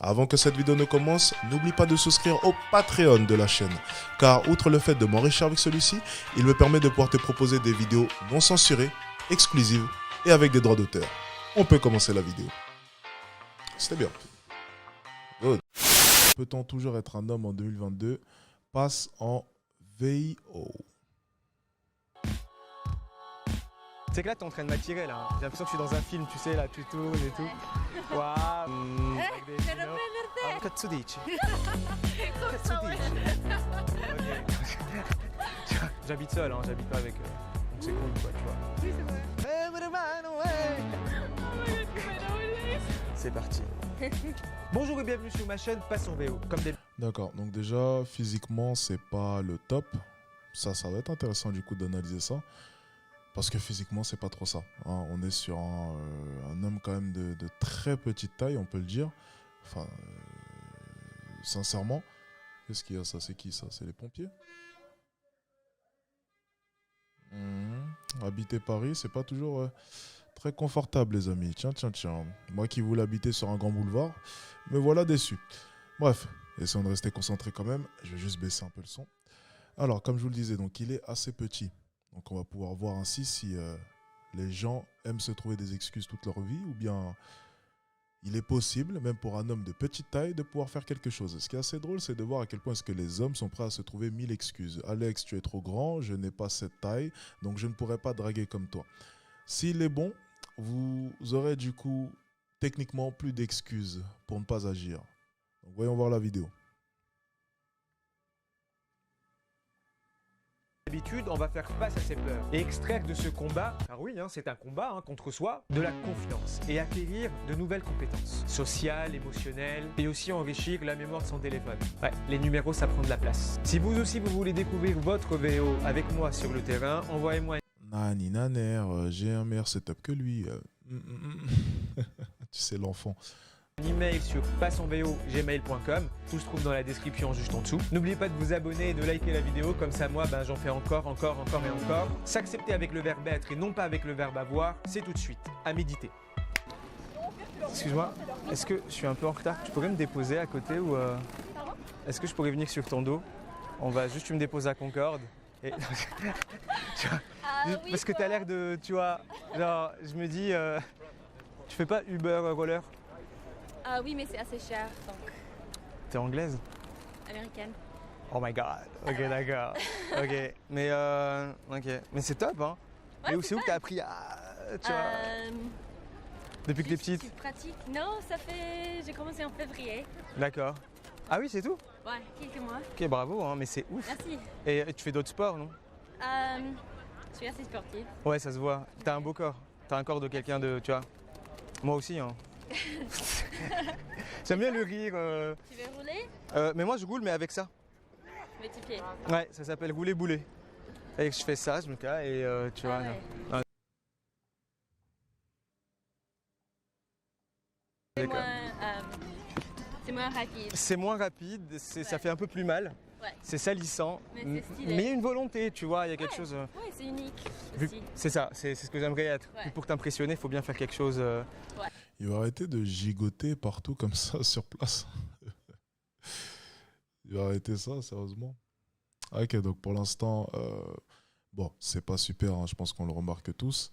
Avant que cette vidéo ne commence, n'oublie pas de souscrire au Patreon de la chaîne, car outre le fait de m'enrichir avec celui-ci, il me permet de pouvoir te proposer des vidéos non censurées, exclusives et avec des droits d'auteur. On peut commencer la vidéo. C'était bien. Good. Peut-on toujours être un homme en 2022? Passe en VIO. C'est que là, t'es en train de m'attirer là. J'ai l'impression que je suis dans un film, tu sais, là, tu tournes et tout. Waouh. Cazzo dici? Cazzo dici? Ok. J'habite seul, hein, j'habite pas avec. Donc c'est cool, quoi, tu vois. Oui, c'est vrai. C'est parti. Bonjour et bienvenue sur ma chaîne Passe en VO. Comme des... D'accord, donc déjà, physiquement, c'est pas le top. Ça va être intéressant du coup d'analyser ça. Parce que physiquement, c'est pas trop ça. Hein. On est sur un homme quand même de très petite taille, on peut le dire. Enfin, sincèrement. Qu'est-ce qu'il y a ça? C'est qui ça? C'est les pompiers? Habiter Paris, c'est pas toujours très confortable, les amis. Tiens. Moi qui voulais habiter sur un grand boulevard, me voilà déçu. Bref, essayons de rester concentrés quand même. Je vais juste baisser un peu le son. Alors, comme je vous le disais, donc il est assez petit. Donc on va pouvoir voir ainsi si les gens aiment se trouver des excuses toute leur vie ou bien il est possible, même pour un homme de petite taille, de pouvoir faire quelque chose. Ce qui est assez drôle, c'est de voir à quel point est-ce que les hommes sont prêts à se trouver 1000 excuses. Alex, tu es trop grand, je n'ai pas cette taille, donc je ne pourrais pas draguer comme toi. S'il est bon, vous aurez du coup techniquement plus d'excuses pour ne pas agir. Donc voyons voir la vidéo. D'habitude, on va faire face à ses peurs et extraire de ce combat, car oui, hein, c'est un combat contre soi, de la confiance et acquérir de nouvelles compétences sociales, émotionnelles et aussi enrichir la mémoire de son téléphone. Ouais, les numéros, ça prend de la place. Si vous aussi, vous voulez découvrir votre VO avec moi sur le terrain, envoyez-moi Nani naner, j'ai un meilleur setup que lui. Tu sais, l'enfant. un email sur passonvo@gmail.com. Tout se trouve dans la description juste en dessous. N'oubliez pas de vous abonner et de liker la vidéo, comme ça moi j'en fais encore et encore. S'accepter avec le verbe être et non pas avec le verbe avoir, c'est tout de suite à méditer. Excuse-moi, est-ce que je suis un peu en retard? Tu pourrais me déposer à côté ou est-ce que je pourrais venir sur ton dos? On va juste, tu me déposes à Concorde et... Tu vois, Oui, parce que tu as l'air de, tu vois, genre je me dis, tu fais pas Uber roller? Ah oui, mais c'est assez cher, donc T'es anglaise? américaine. Oh my god, ok d'accord, ok, mais c'est top hein. Ouais, Mais c'est où que t'as appris à, tu vois, depuis que t'es petite? C'est pratique. Non, ça fait... J'ai commencé en février. D'accord. Ah oui c'est tout? Ouais, quelques mois. Ok bravo hein, mais c'est ouf. Merci. Et tu fais d'autres sports non? Je suis assez sportive. Ouais ça se voit, t'as un beau corps, t'as un corps de quelqu'un de, tu vois. Moi aussi hein. J'aime bien le rire. Tu veux rouler? Mais moi je roule mais avec ça. Mets tes pieds. Ouais, ça s'appelle rouler boulet. Et je fais ça, je me casse et tu vois. Ah ouais. Non. C'est moins rapide. C'est moins rapide, ça fait un peu plus mal. Ouais. C'est salissant, Mais c'est stylé. mais il y a une volonté, tu vois, il y a quelque chose. Ouais, c'est unique Vu- aussi. C'est ça, c'est ce que j'aimerais être. Ouais. Puis pour t'impressionner, il faut bien faire quelque chose. Il va arrêter de gigoter partout comme ça sur place. Il va arrêter ça, sérieusement. Ok, donc pour l'instant, bon, c'est pas super, hein, je pense qu'on le remarque tous.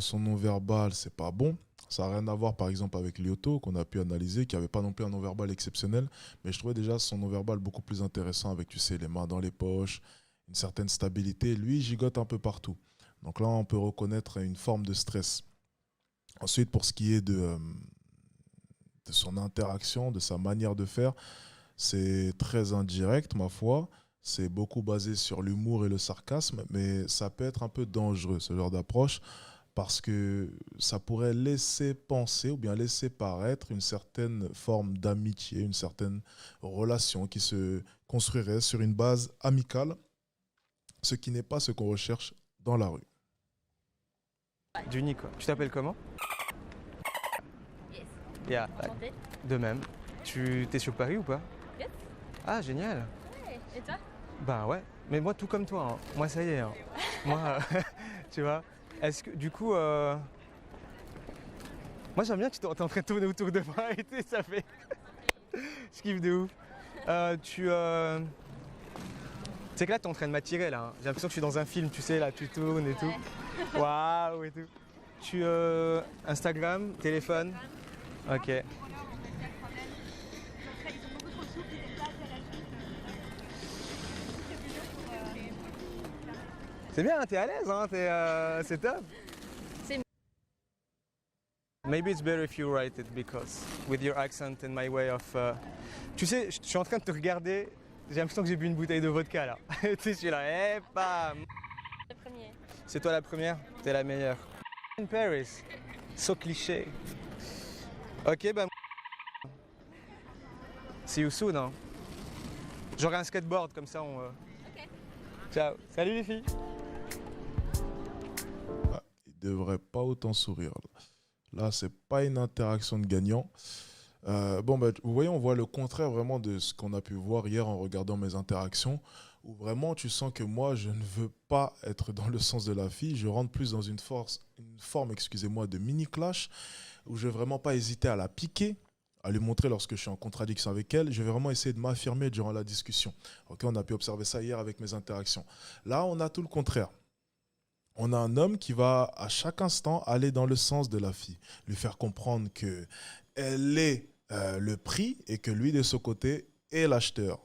Son non-verbal, c'est pas bon. Ça n'a rien à voir, par exemple, avec Lyoto, qu'on a pu analyser, qui n'avait pas non plus un non-verbal exceptionnel. Mais je trouvais déjà son non-verbal beaucoup plus intéressant avec, tu sais, les mains dans les poches, une certaine stabilité. Lui, il gigote un peu partout. Donc là, on peut reconnaître une forme de stress. Ensuite, pour ce qui est de son interaction, de sa manière de faire, c'est très indirect, ma foi. C'est beaucoup basé sur l'humour et le sarcasme, mais ça peut être un peu dangereux, ce genre d'approche, parce que ça pourrait laisser penser ou bien laisser paraître une certaine forme d'amitié, une certaine relation qui se construirait sur une base amicale, ce qui n'est pas ce qu'on recherche dans la rue. D'unique quoi. Tu t'appelles comment? Yes. Yeah, Enchantée. de même. Tu t'es sur Paris ou pas? Yes. Ah génial. Ouais. Et toi? Bah ouais, mais moi tout comme toi, hein. Moi ça y est, hein. Moi, tu vois, est-ce que du coup, moi Moi j'aime bien que tu es en train de tourner autour de moi et tout, ça fait. Je kiffe de ouf. Tu sais que là, tu es en train de m'attirer là. Hein. J'ai l'impression que je suis dans un film, tu sais, là, tu tournes et tout. Waouh et tout. Tu Instagram, téléphone. Ok. C'est bien, t'es à l'aise, hein, c'est top. Maybe it's better if you write it because with your accent and my way of. Tu sais, je suis en train de te regarder. J'ai l'impression que j'ai bu une bouteille de vodka là. Tu sais, je suis là, eh bam. Le premier. C'est toi la première, t'es la meilleure. In Paris, so cliché. Ok, bah. See you soon. Hein. J'aurai un skateboard comme ça. Ok. Ciao. Salut les filles. Ah, il devrait pas autant sourire. Là, c'est pas une interaction de gagnant. Bon, bah, vous voyez, on voit le contraire vraiment de ce qu'on a pu voir hier en regardant mes interactions, où vraiment tu sens que moi, je ne veux pas être dans le sens de la fille. Je rentre plus dans une forme, excusez-moi, de mini clash, où je vais vraiment pas hésiter à la piquer, à lui montrer lorsque je suis en contradiction avec elle. Je vais vraiment essayer de m'affirmer durant la discussion. Ok, on a pu observer ça hier avec mes interactions. Là, on a tout le contraire. On a un homme qui va à chaque instant aller dans le sens de la fille, lui faire comprendre que elle est le prix et que lui, de son côté, est l'acheteur,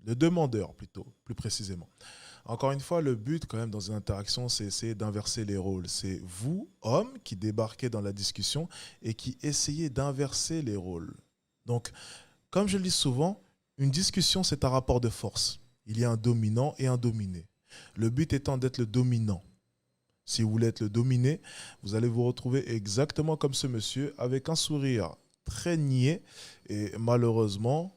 le demandeur plutôt, plus précisément. Encore une fois, le but quand même dans une interaction, c'est essayer d'inverser les rôles. C'est vous, hommes, qui débarquez dans la discussion et qui essayez d'inverser les rôles. Donc, comme je le dis souvent, une discussion, c'est un rapport de force. Il y a un dominant et un dominé. Le but étant d'être le dominant. Si vous voulez être le dominé, vous allez vous retrouver exactement comme ce monsieur, avec un sourire très niais. Et malheureusement,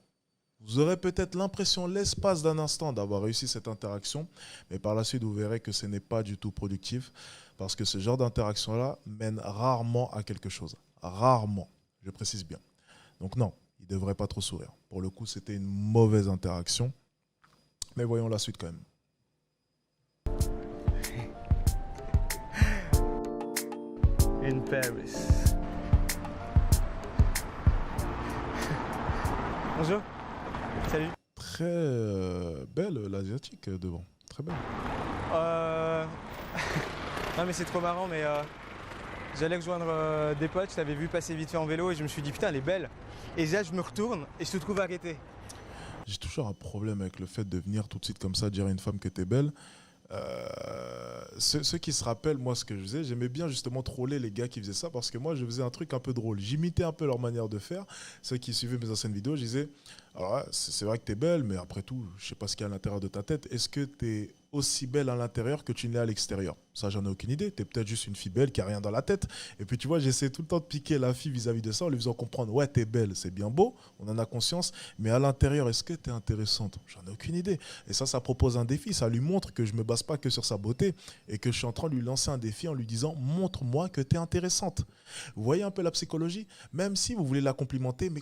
vous aurez peut-être l'impression, l'espace d'un instant, d'avoir réussi cette interaction. Mais par la suite, vous verrez que ce n'est pas du tout productif. Parce que ce genre d'interaction-là mène rarement à quelque chose. Rarement, je précise bien. Donc non, il ne devrait pas trop sourire. Pour le coup, c'était une mauvaise interaction. Mais voyons la suite quand même. In Paris. Bonjour. Salut. Très belle, l'asiatique devant. Très belle. Non mais c'est trop marrant, mais j'allais rejoindre des potes, je t'avais vu passer vite fait en vélo et je me suis dit putain elle est belle. Et là je me retourne et je te trouve arrêté. J'ai toujours un problème avec le fait de venir tout de suite comme ça dire à une femme que t'es belle. Ceux qui se rappellent, moi, ce que je faisais, j'aimais bien justement troller les gars qui faisaient ça parce que moi, je faisais un truc un peu drôle. J'imitais un peu leur manière de faire. Ceux qui suivaient mes anciennes vidéos, je disais, alors là, c'est vrai que t'es belle, mais après tout, je sais pas ce qu'il y a à l'intérieur de ta tête. Est-ce que t'es aussi belle à l'intérieur que tu ne l'es à l'extérieur? Ça, j'en ai aucune idée. T'es peut-être juste une fille belle qui a rien dans la tête. Et puis, tu vois, j'essaie tout le temps de piquer la fille vis-à-vis de ça en lui faisant comprendre, ouais, t'es belle, c'est bien beau, on en a conscience, mais à l'intérieur, est-ce que t'es intéressante? J'en ai aucune idée. Et ça propose un défi. Ça lui montre que je me base pas que sur sa beauté et que je suis en train de lui lancer un défi en lui disant, montre-moi que t'es intéressante. Vous voyez un peu la psychologie? Même si vous voulez la complimenter, mais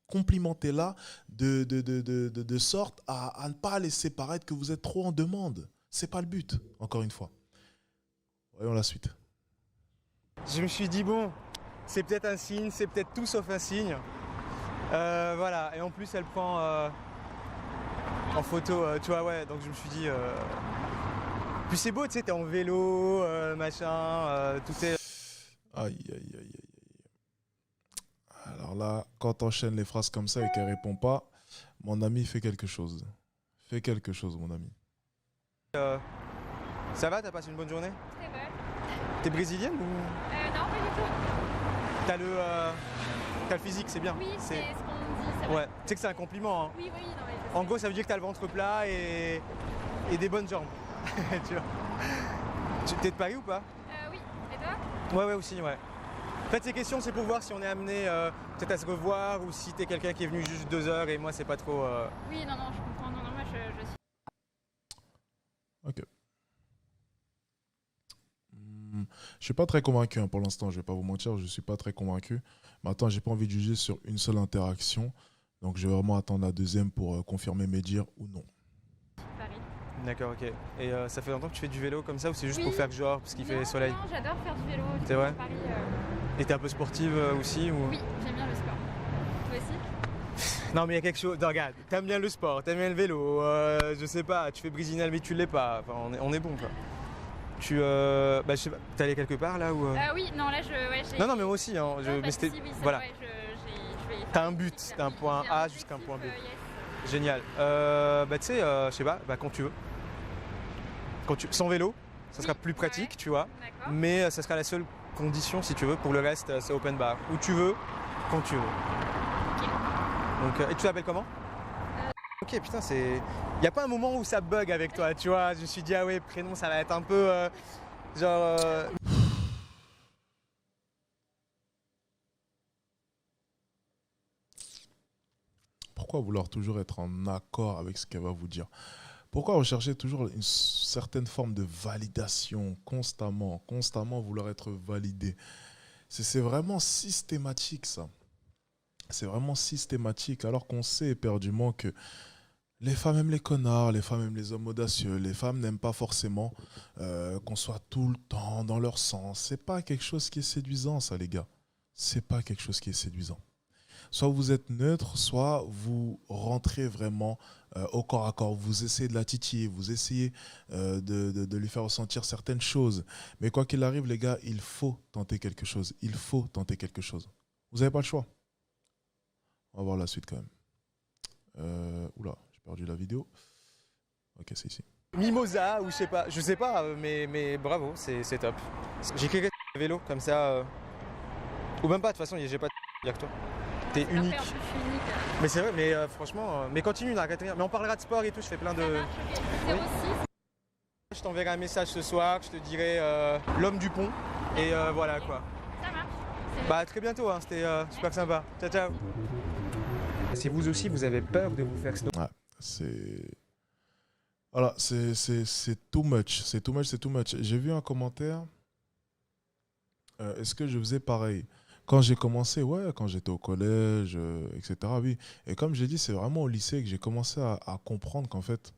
complimentez-la de sorte à ne pas laisser paraître que vous êtes trop en demande. C'est pas le but, encore une fois. Voyons la suite. Je me suis dit bon, c'est peut-être un signe, c'est peut-être tout sauf un signe. Voilà, et en plus elle prend en photo, tu vois, ouais, donc je me suis dit... Puis c'est beau, tu sais, t'es en vélo, machin, tout est... Aïe, aïe, aïe, aïe. Alors là, quand t'enchaînes les phrases comme ça et qu'elle répond pas, mon ami fait quelque chose. Fais quelque chose, mon ami. Ça va, t'as passé une bonne journée? Très bonne. T'es brésilienne ou... Non, pas du tout. T'as le physique, c'est bien. Oui, c'est ce qu'on me dit, c'est vrai. Ouais, tu sais que c'est un compliment, hein. Oui, oui, non, mais je En sais. gros, ça veut dire que t'as le ventre plat et des bonnes jambes. Tu vois. T'es de Paris ou pas? Oui, et toi? Ouais, aussi, ouais. En fait, ces questions, c'est pour voir si on est amené peut-être à se revoir ou si t'es quelqu'un qui est venu juste 2 heures et moi, c'est pas trop... Oui, non, je comprends. Non, moi, je suis... Ok. Je suis pas très convaincu hein, pour l'instant, je vais pas vous mentir, je suis pas très convaincu. Maintenant, j'ai pas envie de juger sur une seule interaction, donc je vais vraiment attendre la deuxième pour confirmer mes dires ou non. Paris. D'accord, ok. Et ça fait longtemps que tu fais du vélo comme ça ou c'est juste Oui. pour faire genre parce qu'il fait soleil? Non, j'adore faire du vélo. C'est vrai? Paris, Et t'es un peu sportive aussi ou... Oui, j'aime bien le sport. Toi aussi? Non mais il y a quelque chose, non, regarde, t'aimes bien le sport, t'aimes bien le vélo, je sais pas, tu fais brésilien mais tu l'es pas, enfin on est bon quoi. Tu bah je sais pas, t'es allé quelque part là ou Oui, non, là, j'ai... Non mais moi aussi, hein, Non, mais pas de c'était, souci, oui, c'est voilà, vrai, je vais... t'as un but, t'as un point J'ai A objectif, jusqu'à un point B. yes. Génial. Bah tu sais, je sais pas, bah quand tu veux. Sans vélo, ça sera Oui, plus pratique, ouais. tu vois, D'accord. mais ça sera la seule condition si tu veux, pour le reste c'est open bar, où tu veux, quand tu veux. Ok. Donc, et tu t'appelles comment? Ok, putain, c'est. Y a pas un moment où ça bug avec toi, tu vois? Je me suis dit, ah ouais, prénom, ça va être un peu. Genre. Pourquoi vouloir toujours être en accord avec ce qu'elle va vous dire? Pourquoi rechercher toujours une certaine forme de validation constamment vouloir être validé? C'est vraiment systématique ça. C'est vraiment systématique alors qu'on sait éperdument que les femmes aiment les connards, les femmes aiment les hommes audacieux, les femmes n'aiment pas forcément qu'on soit tout le temps dans leur sens. C'est pas quelque chose qui est séduisant ça les gars. C'est pas quelque chose qui est séduisant. Soit vous êtes neutre, soit vous rentrez vraiment au corps à corps. Vous essayez de la titiller, vous essayez de lui faire ressentir certaines choses. Mais quoi qu'il arrive, les gars, il faut tenter quelque chose. Il faut tenter quelque chose. Vous n'avez pas le choix. On va voir la suite quand même. Oula, j'ai perdu la vidéo. Ok, c'est ici. Mimosa, ou je sais pas, mais bravo, c'est top. J'écrirai vélo, comme ça. Ou même pas, de toute façon, j'ai pas de dire que toi. T'es C'est unique. parfait, en plus, je suis unique. Mais c'est vrai, mais franchement, mais continue, n'arrête rien. Mais on parlera de sport et tout, je fais plein Ça de. marche, ok. 06. Je t'enverrai un message ce soir, je te dirai l'homme du pont. Et voilà quoi. Ça marche. C'est Bah à très bientôt, hein, c'était super sympa. Ciao ciao. Si vous aussi vous avez peur de vous faire snow. Ouais, c'est. Voilà, c'est too much. C'est too much, c'est too much. J'ai vu un commentaire. Est-ce que je faisais pareil? Quand j'ai commencé, ouais, quand j'étais au collège, etc. Oui. Et comme j'ai dit, c'est vraiment au lycée que j'ai commencé à comprendre qu'en fait,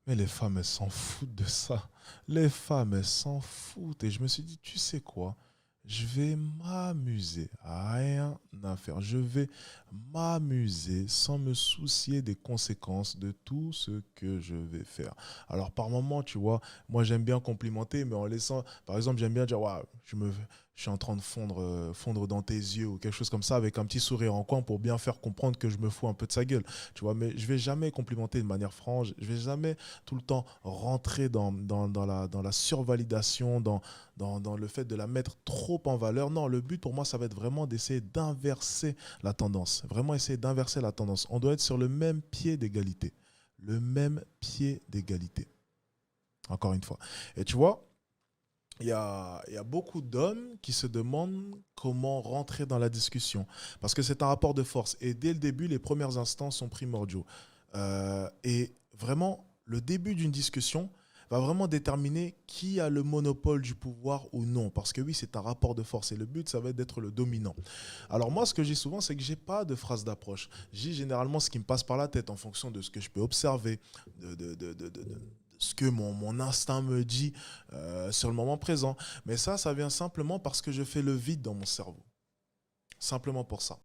mais les femmes, elles s'en foutent de ça. Les femmes, elles s'en foutent. Et je me suis dit, tu sais quoi? Je vais m'amuser. Rien à faire. Je vais m'amuser sans me soucier des conséquences de tout ce que je vais faire. Alors, par moment, tu vois, moi, j'aime bien complimenter, mais en laissant, par exemple, j'aime bien dire, waouh, je suis en train de fondre dans tes yeux ou quelque chose comme ça avec un petit sourire en coin pour bien faire comprendre que je me fous un peu de sa gueule. Tu vois, mais je vais jamais complimenter de manière franche. Je vais jamais tout le temps rentrer dans la survalidation, dans le fait de la mettre trop en valeur. Non, le but pour moi, ça va être vraiment d'essayer d'inverser la tendance. Vraiment essayer d'inverser la tendance. On doit être sur le même pied d'égalité. Le même pied d'égalité. Encore une fois. Et tu vois, il y a beaucoup d'hommes qui se demandent comment rentrer dans la discussion. Parce que c'est un rapport de force. Et dès le début, les premiers instants sont primordiaux. Et vraiment, le début d'une discussion va vraiment déterminer qui a le monopole du pouvoir ou non. Parce que oui, c'est un rapport de force. Et le but, ça va être d'être le dominant. Alors moi, ce que je dis souvent, c'est que je n'ai pas de phrase d'approche. Je dis généralement ce qui me passe par la tête en fonction de ce que je peux observer, de ce que mon instinct me dit sur le moment présent. Mais ça vient simplement parce que je fais le vide dans mon cerveau. Simplement pour ça.